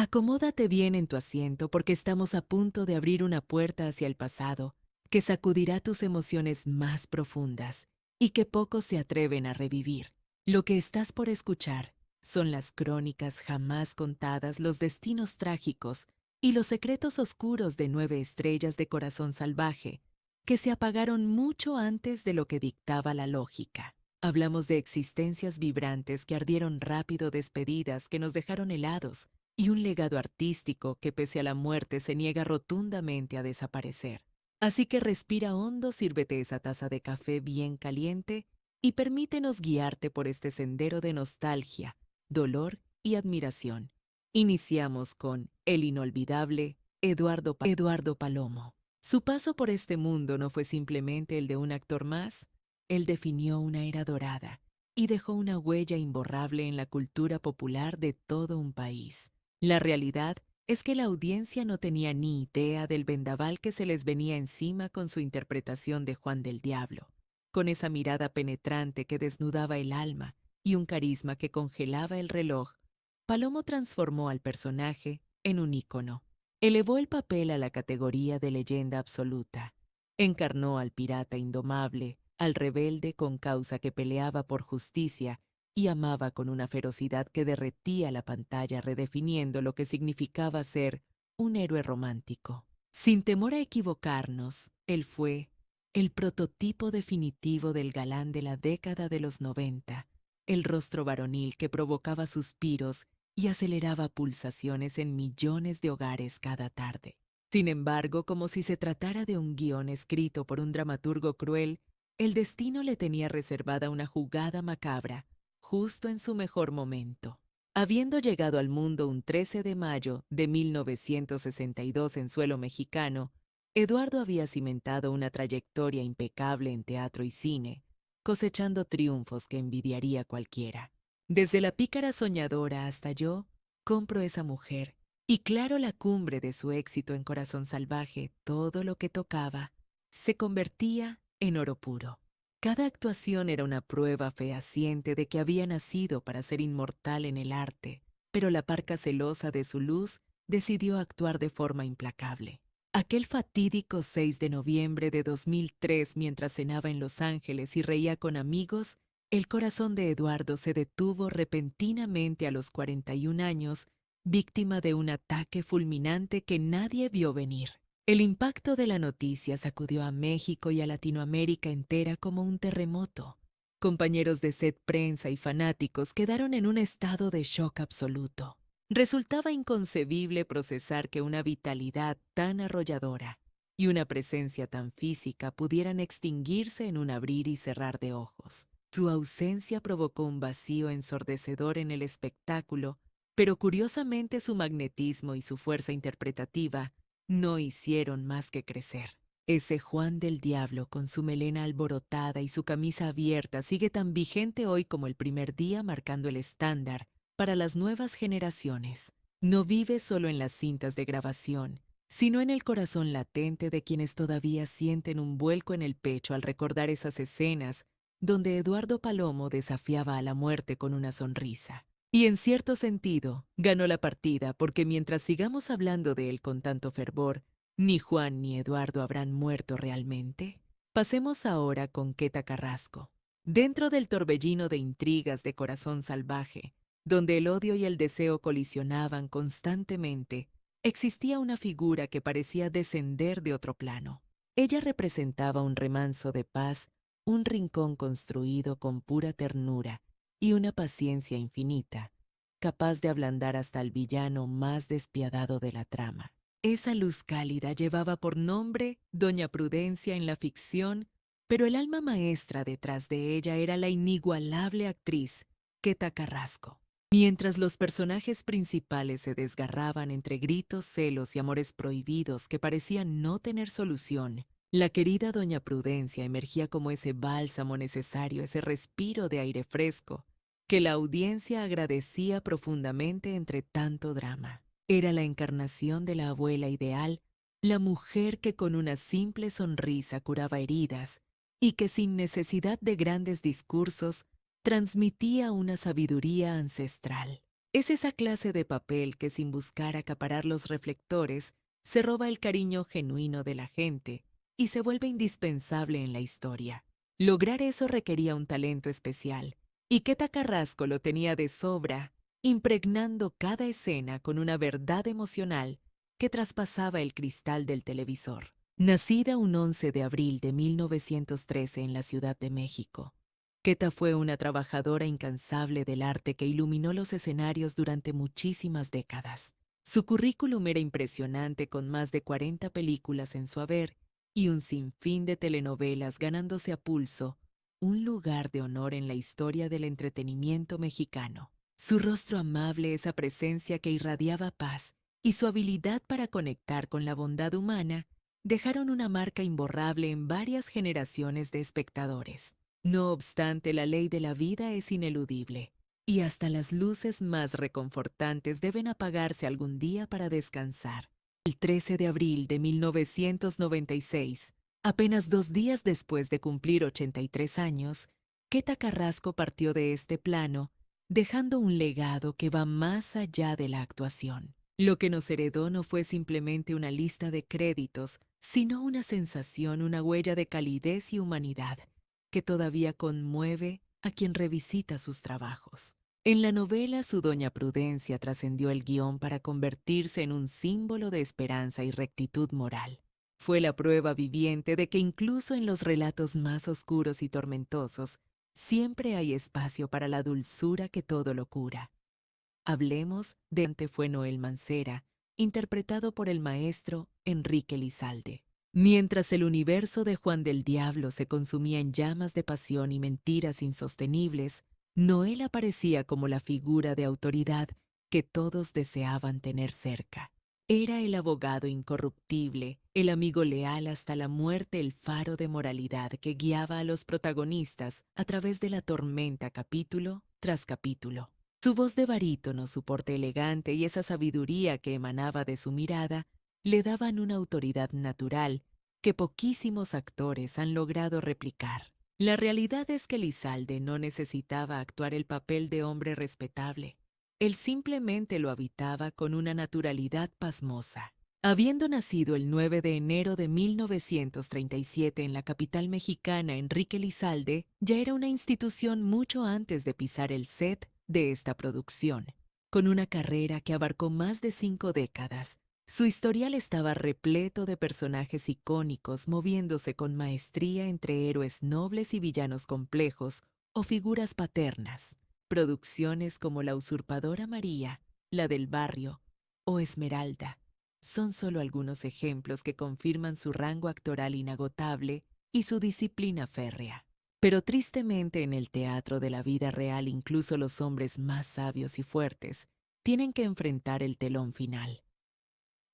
Acomódate bien en tu asiento porque estamos a punto de abrir una puerta hacia el pasado que sacudirá tus emociones más profundas y que pocos se atreven a revivir. Lo que estás por escuchar son las crónicas jamás contadas, los destinos trágicos y los secretos oscuros de 9 estrellas de Corazón Salvaje que se apagaron mucho antes de lo que dictaba la lógica. Hablamos de existencias vibrantes que ardieron rápido, despedidas que nos dejaron helados, y un legado artístico que pese a la muerte se niega rotundamente a desaparecer. Así que respira hondo, sírvete esa taza de café bien caliente y permítenos guiarte por este sendero de nostalgia, dolor y admiración. Iniciamos con el inolvidable Eduardo Palomo. Su paso por este mundo no fue simplemente el de un actor más, él definió una era dorada y dejó una huella imborrable en la cultura popular de todo un país. La realidad es que la audiencia no tenía ni idea del vendaval que se les venía encima con su interpretación de Juan del Diablo, con esa mirada penetrante que desnudaba el alma y un carisma que congelaba el reloj. Palomo transformó al personaje en un ícono. Elevó el papel a la categoría de leyenda absoluta. Encarnó al pirata indomable, al rebelde con causa que peleaba por justicia y amaba con una ferocidad que derretía la pantalla, redefiniendo lo que significaba ser un héroe romántico. Sin temor a equivocarnos, él fue el prototipo definitivo del galán de la década de los 90, el rostro varonil que provocaba suspiros y aceleraba pulsaciones en millones de hogares cada tarde. Sin embargo, como si se tratara de un guión escrito por un dramaturgo cruel, el destino le tenía reservada una jugada macabra, justo en su mejor momento. Habiendo llegado al mundo un 13 de mayo de 1962 en suelo mexicano, Eduardo había cimentado una trayectoria impecable en teatro y cine, cosechando triunfos que envidiaría cualquiera. Desde La pícara soñadora hasta Yo, compro esa mujer, y claro la cumbre de su éxito en Corazón Salvaje, todo lo que tocaba se convertía en oro puro. Cada actuación era una prueba fehaciente de que había nacido para ser inmortal en el arte, pero la parca celosa de su luz decidió actuar de forma implacable. Aquel fatídico 6 de noviembre de 2003, mientras cenaba en Los Ángeles y reía con amigos, el corazón de Eduardo se detuvo repentinamente a los 41 años, víctima de un ataque fulminante que nadie vio venir. El impacto de la noticia sacudió a México y a Latinoamérica entera como un terremoto. Compañeros de set, prensa y fanáticos quedaron en un estado de shock absoluto. Resultaba inconcebible procesar que una vitalidad tan arrolladora y una presencia tan física pudieran extinguirse en un abrir y cerrar de ojos. Su ausencia provocó un vacío ensordecedor en el espectáculo, pero curiosamente su magnetismo y su fuerza interpretativa no hicieron más que crecer. Ese Juan del Diablo con su melena alborotada y su camisa abierta sigue tan vigente hoy como el primer día, marcando el estándar para las nuevas generaciones. No vive solo en las cintas de grabación, sino en el corazón latente de quienes todavía sienten un vuelco en el pecho al recordar esas escenas donde Eduardo Palomo desafiaba a la muerte con una sonrisa. Y en cierto sentido, ganó la partida porque mientras sigamos hablando de él con tanto fervor, ni Juan ni Eduardo habrán muerto realmente. Pasemos ahora con Queta Carrasco. Dentro del torbellino de intrigas de Corazón Salvaje, donde el odio y el deseo colisionaban constantemente, existía una figura que parecía descender de otro plano. Ella representaba un remanso de paz, un rincón construido con pura ternura y una paciencia infinita, capaz de ablandar hasta el villano más despiadado de la trama. Esa luz cálida llevaba por nombre Doña Prudencia en la ficción, pero el alma maestra detrás de ella era la inigualable actriz Queta Carrasco. Mientras los personajes principales se desgarraban entre gritos, celos y amores prohibidos que parecían no tener solución, la querida Doña Prudencia emergía como ese bálsamo necesario, ese respiro de aire fresco, que la audiencia agradecía profundamente entre tanto drama. Era la encarnación de la abuela ideal, la mujer que con una simple sonrisa curaba heridas y que sin necesidad de grandes discursos transmitía una sabiduría ancestral. Es esa clase de papel que sin buscar acaparar los reflectores, se roba el cariño genuino de la gente y se vuelve indispensable en la historia. Lograr eso requería un talento especial, y Queta Carrasco lo tenía de sobra, impregnando cada escena con una verdad emocional que traspasaba el cristal del televisor. Nacida un 11 de abril de 1913 en la Ciudad de México, Queta fue una trabajadora incansable del arte que iluminó los escenarios durante muchísimas décadas. Su currículum era impresionante, con más de 40 películas en su haber y un sinfín de telenovelas, ganándose a pulso un lugar de honor en la historia del entretenimiento mexicano. Su rostro amable, esa presencia que irradiaba paz, y su habilidad para conectar con la bondad humana dejaron una marca imborrable en varias generaciones de espectadores. No obstante, la ley de la vida es ineludible, y hasta las luces más reconfortantes deben apagarse algún día para descansar. El 13 de abril de 1996, apenas 2 días después de cumplir 83 años, Queta Carrasco partió de este plano, dejando un legado que va más allá de la actuación. Lo que nos heredó no fue simplemente una lista de créditos, sino una sensación, una huella de calidez y humanidad que todavía conmueve a quien revisita sus trabajos. En la novela, su doña Prudencia trascendió el guión para convertirse en un símbolo de esperanza y rectitud moral. Fue la prueba viviente de que incluso en los relatos más oscuros y tormentosos, siempre hay espacio para la dulzura que todo lo cura. Hablemos de Ante fue Noel Mancera, interpretado por el maestro Enrique Lizalde. Mientras el universo de Juan del Diablo se consumía en llamas de pasión y mentiras insostenibles, Noel aparecía como la figura de autoridad que todos deseaban tener cerca. Era el abogado incorruptible, el amigo leal hasta la muerte, el faro de moralidad que guiaba a los protagonistas a través de la tormenta capítulo tras capítulo. Su voz de barítono, su porte elegante y esa sabiduría que emanaba de su mirada le daban una autoridad natural que poquísimos actores han logrado replicar. La realidad es que Lizalde no necesitaba actuar el papel de hombre respetable. Él simplemente lo habitaba con una naturalidad pasmosa. Habiendo nacido el 9 de enero de 1937 en la capital mexicana, Enrique Lizalde ya era una institución mucho antes de pisar el set de esta producción. Con una carrera que abarcó más de 5 décadas, su historial estaba repleto de personajes icónicos moviéndose con maestría entre héroes nobles y villanos complejos o figuras paternas. Producciones como La usurpadora María, La del barrio o Esmeralda son solo algunos ejemplos que confirman su rango actoral inagotable y su disciplina férrea. Pero tristemente, en el teatro de la vida real, incluso los hombres más sabios y fuertes tienen que enfrentar el telón final.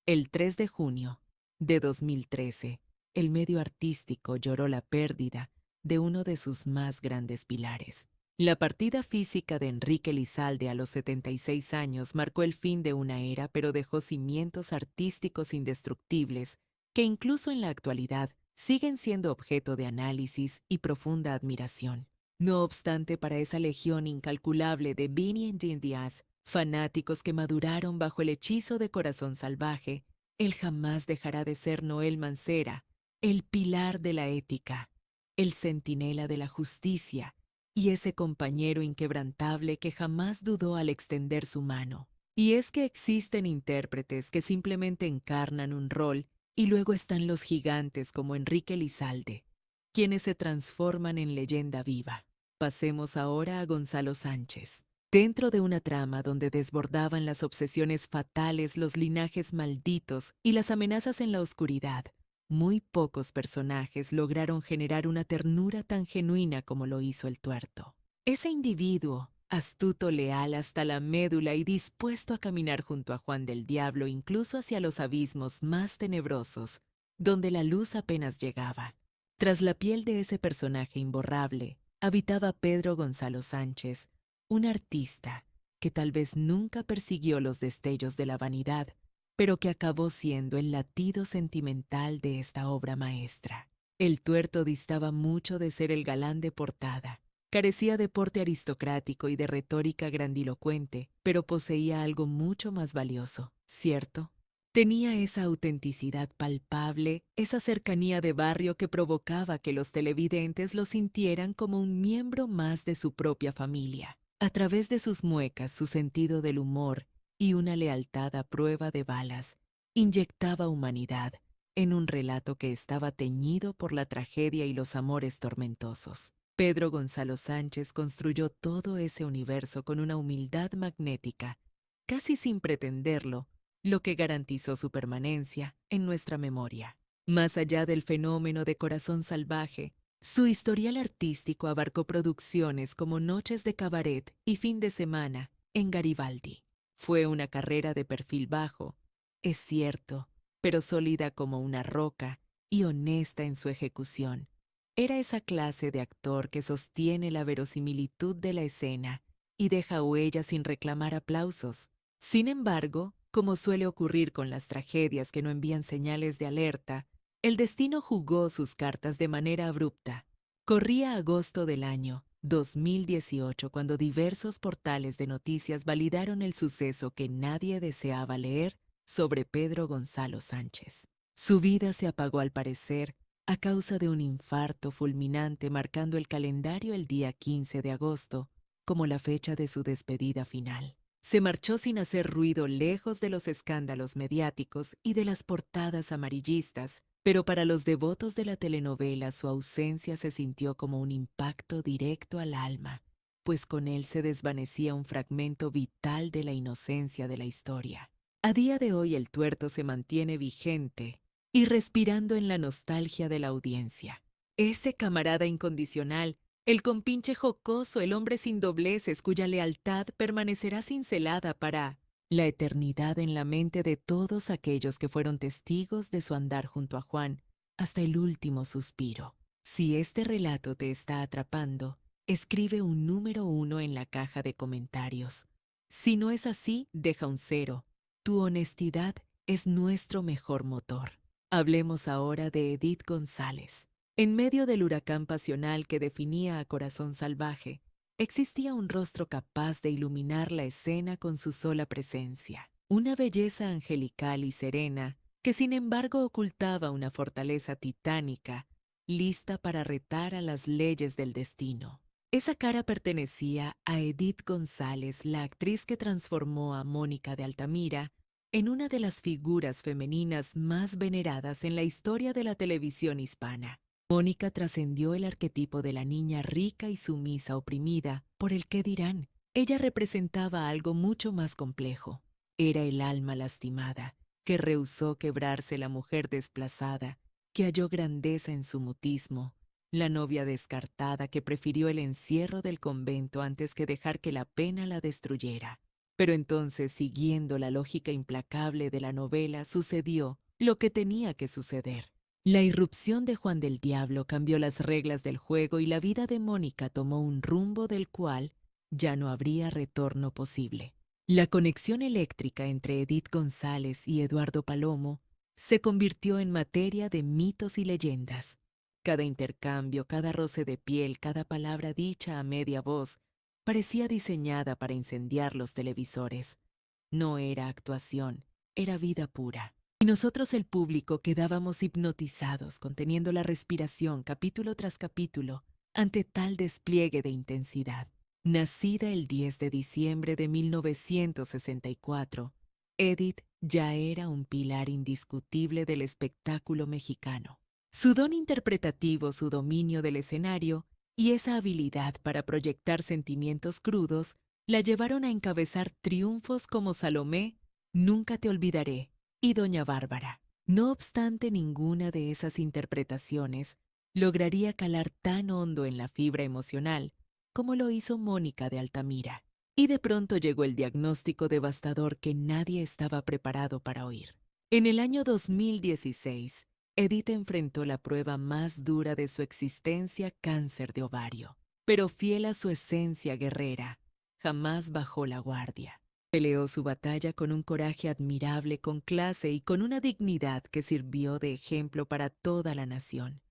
El 3 de junio de 2013, el medio artístico lloró la pérdida de uno de sus más grandes pilares. La partida física de Enrique Lizalde a los 76 años marcó el fin de una era, pero dejó cimientos artísticos indestructibles que incluso en la actualidad siguen siendo objeto de análisis y profunda admiración. No obstante, para esa legión incalculable de Beanie and Indias, fanáticos que maduraron bajo el hechizo de Corazón Salvaje, él jamás dejará de ser Noel Mancera, el pilar de la ética, el centinela de la justicia y ese compañero inquebrantable que jamás dudó al extender su mano. Y es que existen intérpretes que simplemente encarnan un rol y luego están los gigantes como Enrique Lizalde, quienes se transforman en leyenda viva. Pasemos ahora a Gonzalo Sánchez. Dentro de una trama donde desbordaban las obsesiones fatales, los linajes malditos y las amenazas en la oscuridad, muy pocos personajes lograron generar una ternura tan genuina como lo hizo el Tuerto. Ese individuo, astuto, leal hasta la médula y dispuesto a caminar junto a Juan del Diablo incluso hacia los abismos más tenebrosos, donde la luz apenas llegaba. Tras la piel de ese personaje imborrable, habitaba Pedro Gonzalo Sánchez, un artista que tal vez nunca persiguió los destellos de la vanidad, pero que acabó siendo el latido sentimental de esta obra maestra. El Tuerto distaba mucho de ser el galán de portada. Carecía de porte aristocrático y de retórica grandilocuente, pero poseía algo mucho más valioso, ¿cierto? Tenía esa autenticidad palpable, esa cercanía de barrio que provocaba que los televidentes lo sintieran como un miembro más de su propia familia. A través de sus muecas, su sentido del humor y una lealtad a prueba de balas, inyectaba humanidad en un relato que estaba teñido por la tragedia y los amores tormentosos. Pedro Gonzalo Sánchez construyó todo ese universo con una humildad magnética, casi sin pretenderlo, lo que garantizó su permanencia en nuestra memoria. Más allá del fenómeno de Corazón Salvaje, su historial artístico abarcó producciones como Noches de Cabaret y Fin de Semana en Garibaldi. Fue una carrera de perfil bajo, es cierto, pero sólida como una roca y honesta en su ejecución. Era esa clase de actor que sostiene la verosimilitud de la escena y deja huellas sin reclamar aplausos. Sin embargo, como suele ocurrir con las tragedias que no envían señales de alerta, el destino jugó sus cartas de manera abrupta. Corría agosto del año 2018 cuando diversos portales de noticias validaron el suceso que nadie deseaba leer sobre Pedro Gonzalo Sánchez. Su vida se apagó al parecer a causa de un infarto fulminante marcando el calendario el día 15 de agosto como la fecha de su despedida final. Se marchó sin hacer ruido lejos de los escándalos mediáticos y de las portadas amarillistas, pero para los devotos de la telenovela su ausencia se sintió como un impacto directo al alma, pues con él se desvanecía un fragmento vital de la inocencia de la historia. A día de hoy el tuerto se mantiene vigente y respirando en la nostalgia de la audiencia. Ese camarada incondicional, el compinche jocoso, el hombre sin dobleces cuya lealtad permanecerá cincelada para la eternidad en la mente de todos aquellos que fueron testigos de su andar junto a Juan hasta el último suspiro. Si este relato te está atrapando, escribe un número 1 en la caja de comentarios. Si no es así, deja un 0. Tu honestidad es nuestro mejor motor. Hablemos ahora de Edith González. En medio del huracán pasional que definía a Corazón Salvaje, existía un rostro capaz de iluminar la escena con su sola presencia. Una belleza angelical y serena que sin embargo ocultaba una fortaleza titánica, lista para retar a las leyes del destino. Esa cara pertenecía a Edith González, la actriz que transformó a Mónica de Altamira en una de las figuras femeninas más veneradas en la historia de la televisión hispana. Mónica trascendió el arquetipo de la niña rica y sumisa oprimida por el qué dirán. Ella representaba algo mucho más complejo. Era el alma lastimada, que rehusó quebrarse, la mujer desplazada, que halló grandeza en su mutismo, la novia descartada que prefirió el encierro del convento antes que dejar que la pena la destruyera. Pero entonces, siguiendo la lógica implacable de la novela, sucedió lo que tenía que suceder. La irrupción de Juan del Diablo cambió las reglas del juego y la vida de Mónica tomó un rumbo del cual ya no habría retorno posible. La conexión eléctrica entre Edith González y Eduardo Palomo se convirtió en materia de mitos y leyendas. Cada intercambio, cada roce de piel, cada palabra dicha a media voz parecía diseñada para incendiar los televisores. No era actuación, era vida pura. Y nosotros el público quedábamos hipnotizados, conteniendo la respiración capítulo tras capítulo ante tal despliegue de intensidad. Nacida el 10 de diciembre de 1964, Edith ya era un pilar indiscutible del espectáculo mexicano. Su don interpretativo, su dominio del escenario y esa habilidad para proyectar sentimientos crudos la llevaron a encabezar triunfos como Salomé, Nunca te olvidaré y Doña Bárbara. No obstante, ninguna de esas interpretaciones lograría calar tan hondo en la fibra emocional como lo hizo Mónica de Altamira. Y de pronto llegó el diagnóstico devastador que nadie estaba preparado para oír. En el año 2016, Edith enfrentó la prueba más dura de su existencia, cáncer de ovario. Pero fiel a su esencia guerrera, jamás bajó la guardia. Peleó su batalla con un coraje admirable, con clase y con una dignidad que sirvió de ejemplo para toda la nación.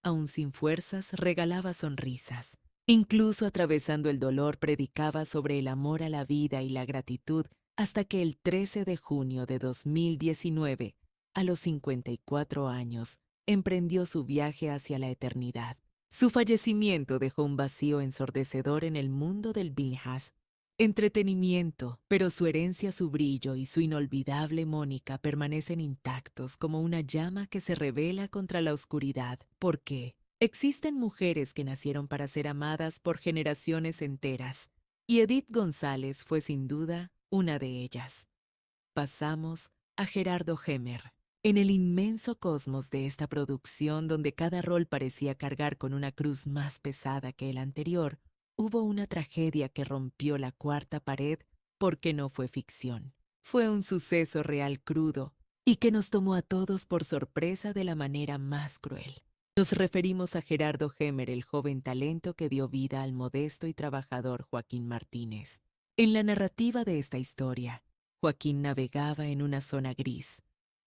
Aún sin fuerzas, regalaba sonrisas Incluso atravesando el dolor, predicaba sobre el amor a la vida y la gratitud hasta que el 13 de junio de 2019, a los 54 años, emprendió su viaje hacia la eternidad. Su fallecimiento dejó un vacío ensordecedor en el mundo del Bilhas. Entretenimiento, pero su herencia, su brillo y su inolvidable Mónica permanecen intactos como una llama que se revela contra la oscuridad. ¿Por qué? Existen mujeres que nacieron para ser amadas por generaciones enteras, y Edith González fue sin duda una de ellas. Pasamos a Gerardo Hemer. En el inmenso cosmos de esta producción, donde cada rol parecía cargar con una cruz más pesada que el anterior, hubo una tragedia que rompió la cuarta pared porque no fue ficción. Fue un suceso real crudo y que nos tomó a todos por sorpresa de la manera más cruel. Nos referimos a Gerardo Hemer, el joven talento que dio vida al modesto y trabajador Joaquín Martínez. En la narrativa de esta historia, Joaquín navegaba en una zona gris.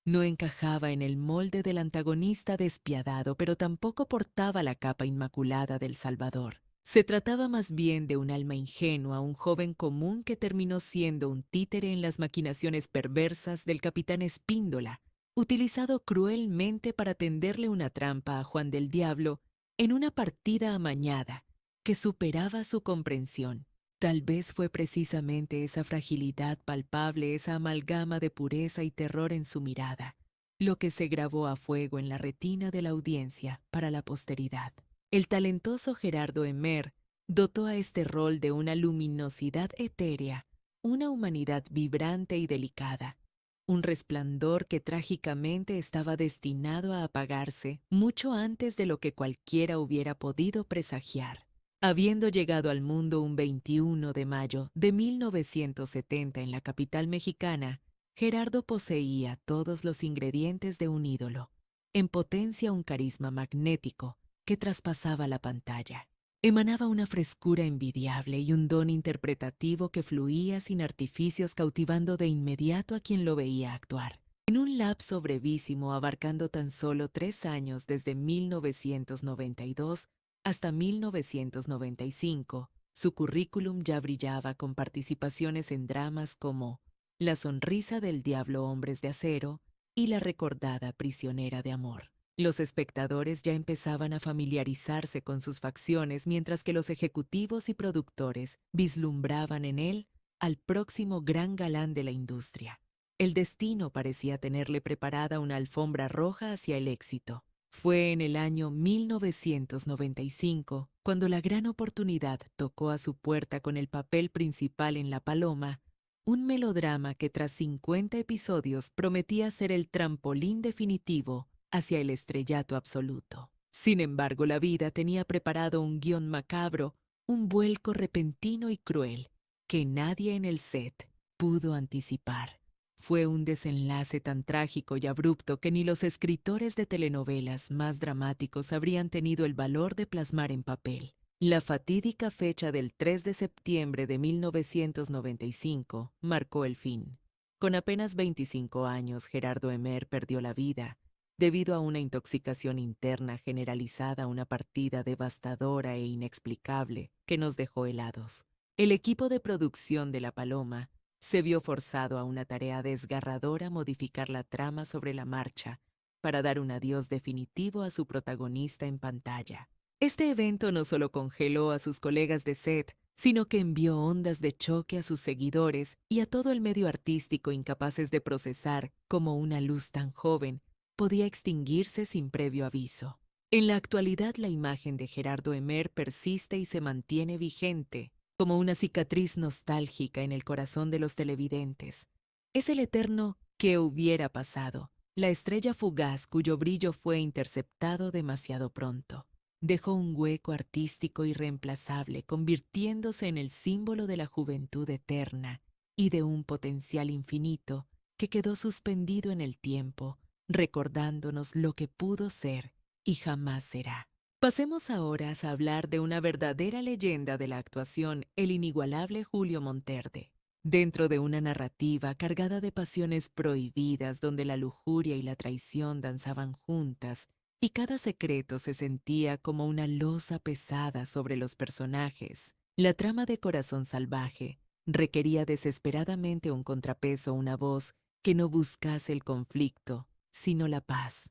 No encajaba en el molde del antagonista despiadado, pero tampoco portaba la capa inmaculada del Salvador. Se trataba más bien de un alma ingenua, un joven común que terminó siendo un títere en las maquinaciones perversas del capitán Espíndola, utilizado cruelmente para tenderle una trampa a Juan del Diablo en una partida amañada que superaba su comprensión. Tal vez fue precisamente esa fragilidad palpable, esa amalgama de pureza y terror en su mirada, lo que se grabó a fuego en la retina de la audiencia para la posteridad. El talentoso Gerardo Hemer dotó a este rol de una luminosidad etérea, una humanidad vibrante y delicada, un resplandor que trágicamente estaba destinado a apagarse mucho antes de lo que cualquiera hubiera podido presagiar. Habiendo llegado al mundo un 21 de mayo de 1970 en la capital mexicana, Gerardo poseía todos los ingredientes de un ídolo. En potencia, un carisma magnético que traspasaba la pantalla. Emanaba una frescura envidiable y un don interpretativo que fluía sin artificios, cautivando de inmediato a quien lo veía actuar. En un lapso brevísimo, abarcando tan solo 3 años desde 1992 hasta 1995, su currículum ya brillaba con participaciones en dramas como La sonrisa del diablo, Hombres de Acero y La recordada Prisionera de Amor. Los espectadores ya empezaban a familiarizarse con sus facciones, mientras que los ejecutivos y productores vislumbraban en él al próximo gran galán de la industria. El destino parecía tenerle preparada una alfombra roja hacia el éxito. Fue en el año 1995 cuando la gran oportunidad tocó a su puerta con el papel principal en La Paloma, un melodrama que tras 50 episodios prometía ser el trampolín definitivo hacia el estrellato absoluto. Sin embargo, la vida tenía preparado un guión macabro, un vuelco repentino y cruel, que nadie en el set pudo anticipar. Fue un desenlace tan trágico y abrupto que ni los escritores de telenovelas más dramáticos habrían tenido el valor de plasmar en papel. La fatídica fecha del 3 de septiembre de 1995 marcó el fin. Con apenas 25 años, Gerardo Hemer perdió la vida debido a una intoxicación interna generalizada, una partida devastadora e inexplicable que nos dejó helados. El equipo de producción de La Paloma se vio forzado a una tarea desgarradora: modificar la trama sobre la marcha para dar un adiós definitivo a su protagonista en pantalla. Este evento no solo congeló a sus colegas de set, sino que envió ondas de choque a sus seguidores y a todo el medio artístico, incapaces de procesar cómo una luz tan joven podía extinguirse sin previo aviso. En la actualidad, la imagen de Gerardo Hemer persiste y se mantiene vigente, como una cicatriz nostálgica en el corazón de los televidentes. Es el eterno ¿qué hubiera pasado?, la estrella fugaz cuyo brillo fue interceptado demasiado pronto. Dejó un hueco artístico irreemplazable, convirtiéndose en el símbolo de la juventud eterna y de un potencial infinito que quedó suspendido en el tiempo, recordándonos lo que pudo ser y jamás será. Pasemos ahora a hablar de una verdadera leyenda de la actuación, el inigualable Julio Monterde. Dentro de una narrativa cargada de pasiones prohibidas, donde la lujuria y la traición danzaban juntas y cada secreto se sentía como una losa pesada sobre los personajes. La trama de Corazón Salvaje requería desesperadamente un contrapeso, una voz que no buscase el conflicto, sino la paz.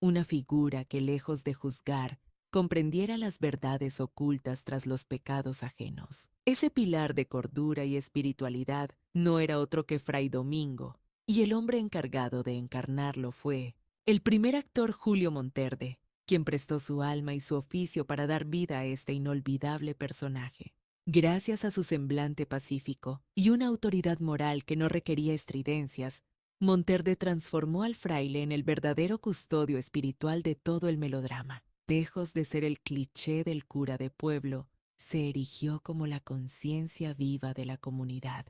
Una figura que, lejos de juzgar, comprendiera las verdades ocultas tras los pecados ajenos. Ese pilar de cordura y espiritualidad no era otro que Fray Domingo, y el hombre encargado de encarnarlo fue el primer actor Julio Monterde, quien prestó su alma y su oficio para dar vida a este inolvidable personaje. Gracias a su semblante pacífico y una autoridad moral que no requería estridencias, Monterde transformó al fraile en el verdadero custodio espiritual de todo el melodrama. Lejos de ser el cliché del cura de pueblo, se erigió como la conciencia viva de la comunidad,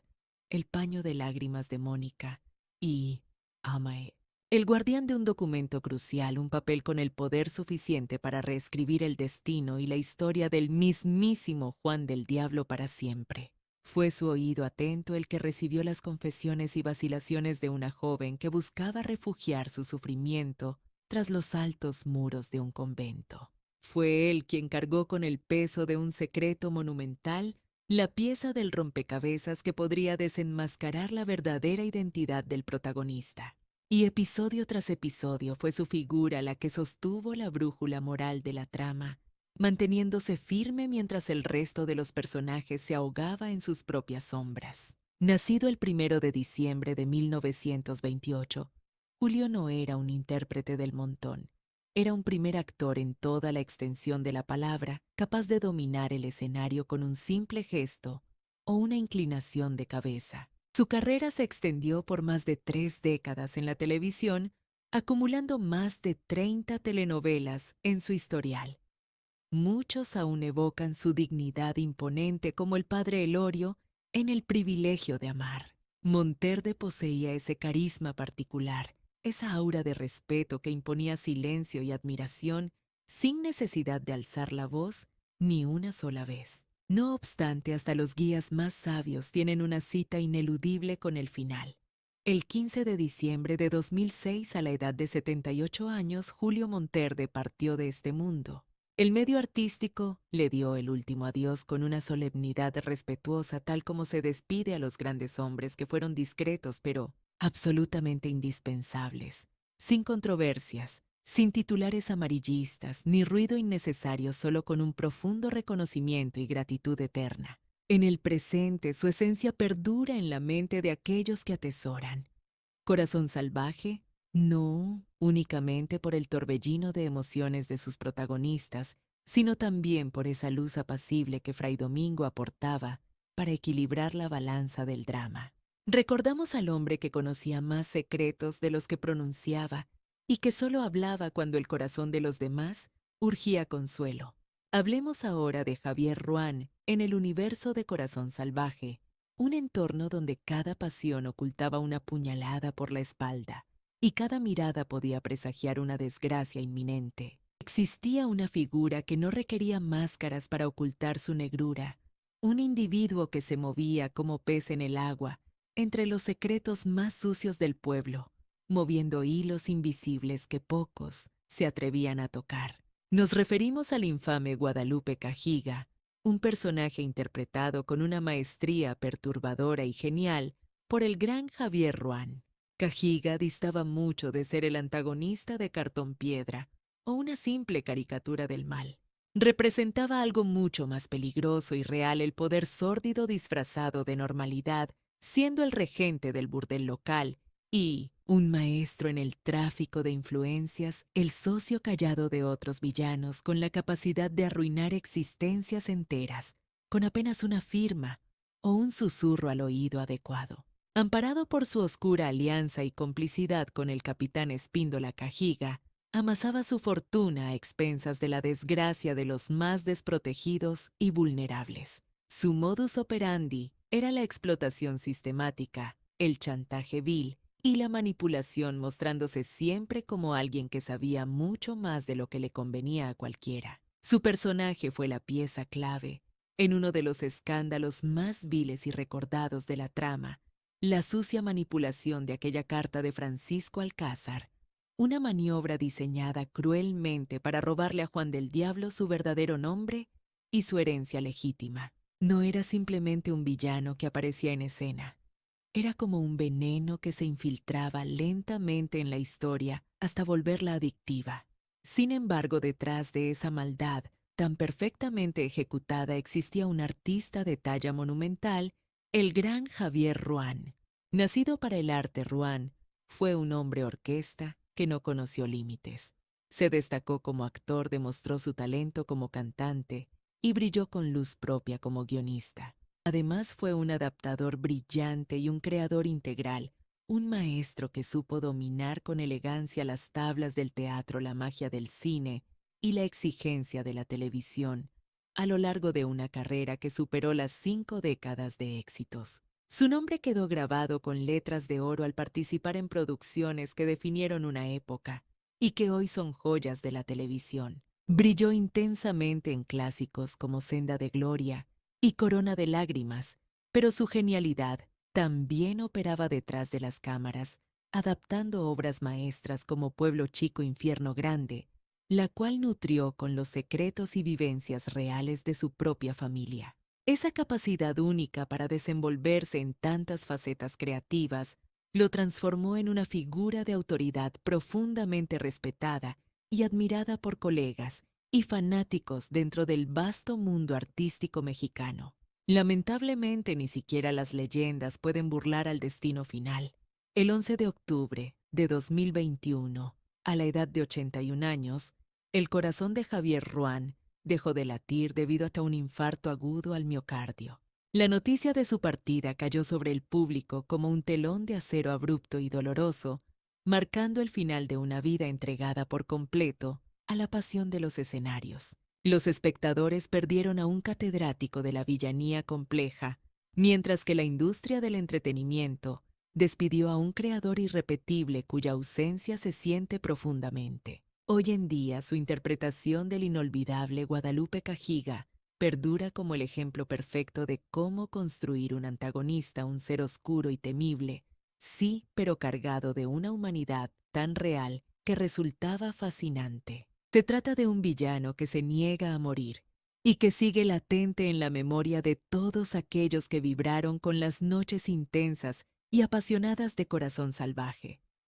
el paño de lágrimas de Mónica y Amae, el guardián de un documento crucial, un papel con el poder suficiente para reescribir el destino y la historia del mismísimo Juan del Diablo para siempre. Fue su oído atento el que recibió las confesiones y vacilaciones de una joven que buscaba refugiar su sufrimiento tras los altos muros de un convento. Fue él quien cargó con el peso de un secreto monumental, la pieza del rompecabezas que podría desenmascarar la verdadera identidad del protagonista. Y episodio tras episodio fue su figura la que sostuvo la brújula moral de la trama, manteniéndose firme mientras el resto de los personajes se ahogaba en sus propias sombras. Nacido el 1 de diciembre de 1928, Julio no era un intérprete del montón. Era un primer actor en toda la extensión de la palabra, capaz de dominar el escenario con un simple gesto o una inclinación de cabeza. Su carrera se extendió por más de 3 décadas en la televisión, acumulando más de 30 telenovelas en su historial. Muchos aún evocan su dignidad imponente como el padre Elorio en El privilegio de amar. Monterde poseía ese carisma particular, esa aura de respeto que imponía silencio y admiración sin necesidad de alzar la voz ni una sola vez. No obstante, hasta los guías más sabios tienen una cita ineludible con el final. El 15 de diciembre de 2006, a la edad de 78 años, Julio Monterde partió de este mundo. El medio artístico le dio el último adiós con una solemnidad respetuosa, tal como se despide a los grandes hombres que fueron discretos pero absolutamente indispensables, sin controversias, sin titulares amarillistas, ni ruido innecesario, solo con un profundo reconocimiento y gratitud eterna. En el presente, su esencia perdura en la mente de aquellos que atesoran. Corazón Salvaje, no únicamente por el torbellino de emociones de sus protagonistas, sino también por esa luz apacible que Fray Domingo aportaba para equilibrar la balanza del drama. Recordamos al hombre que conocía más secretos de los que pronunciaba y que solo hablaba cuando el corazón de los demás urgía consuelo. Hablemos ahora de Javier Ruán en el universo de Corazón Salvaje, un entorno donde cada pasión ocultaba una puñalada por la espalda y cada mirada podía presagiar una desgracia inminente. Existía una figura que no requería máscaras para ocultar su negrura, un individuo que se movía como pez en el agua, entre los secretos más sucios del pueblo, moviendo hilos invisibles que pocos se atrevían a tocar. Nos referimos al infame Guadalupe Cajiga, un personaje interpretado con una maestría perturbadora y genial por el gran Javier Ruán. Cajiga distaba mucho de ser el antagonista de Cartón Piedra o una simple caricatura del mal. Representaba algo mucho más peligroso y real, el poder sórdido disfrazado de normalidad, siendo el regente del burdel local y un maestro en el tráfico de influencias, el socio callado de otros villanos con la capacidad de arruinar existencias enteras, con apenas una firma o un susurro al oído adecuado. Amparado por su oscura alianza y complicidad con el capitán Espíndola Cajiga, amasaba su fortuna a expensas de la desgracia de los más desprotegidos y vulnerables. Su modus operandi era la explotación sistemática, el chantaje vil y la manipulación, mostrándose siempre como alguien que sabía mucho más de lo que le convenía a cualquiera. Su personaje fue la pieza clave en uno de los escándalos más viles y recordados de la trama, la sucia manipulación de aquella carta de Francisco Alcázar, una maniobra diseñada cruelmente para robarle a Juan del Diablo su verdadero nombre y su herencia legítima. No era simplemente un villano que aparecía en escena. Era como un veneno que se infiltraba lentamente en la historia hasta volverla adictiva. Sin embargo, detrás de esa maldad tan perfectamente ejecutada existía un artista de talla monumental, el gran Javier Ruán. Nacido para el arte, Ruán fue un hombre orquesta que no conoció límites. Se destacó como actor, demostró su talento como cantante y brilló con luz propia como guionista. Además fue un adaptador brillante y un creador integral, un maestro que supo dominar con elegancia las tablas del teatro, la magia del cine y la exigencia de la televisión, a lo largo de una carrera que superó las 5 décadas de éxitos. Su nombre quedó grabado con letras de oro al participar en producciones que definieron una época y que hoy son joyas de la televisión. Brilló intensamente en clásicos como Senda de Gloria y Corona de Lágrimas, pero su genialidad también operaba detrás de las cámaras, adaptando obras maestras como Pueblo Chico, Infierno Grande, la cual nutrió con los secretos y vivencias reales de su propia familia. Esa capacidad única para desenvolverse en tantas facetas creativas lo transformó en una figura de autoridad profundamente respetada y admirada por colegas y fanáticos dentro del vasto mundo artístico mexicano. Lamentablemente, ni siquiera las leyendas pueden burlar al destino final. El 11 de octubre de 2021, a la edad de 81 años, el corazón de Javier Ruán dejó de latir debido a un infarto agudo al miocardio. La noticia de su partida cayó sobre el público como un telón de acero abrupto y doloroso, marcando el final de una vida entregada por completo a la pasión de los escenarios. Los espectadores perdieron a un catedrático de la villanía compleja, mientras que la industria del entretenimiento despidió a un creador irrepetible cuya ausencia se siente profundamente. Hoy en día, su interpretación del inolvidable Guadalupe Cajiga perdura como el ejemplo perfecto de cómo construir un antagonista, un ser oscuro y temible, sí, pero cargado de una humanidad tan real que resultaba fascinante. Se trata de un villano que se niega a morir y que sigue latente en la memoria de todos aquellos que vibraron con las noches intensas y apasionadas de Corazón Salvaje.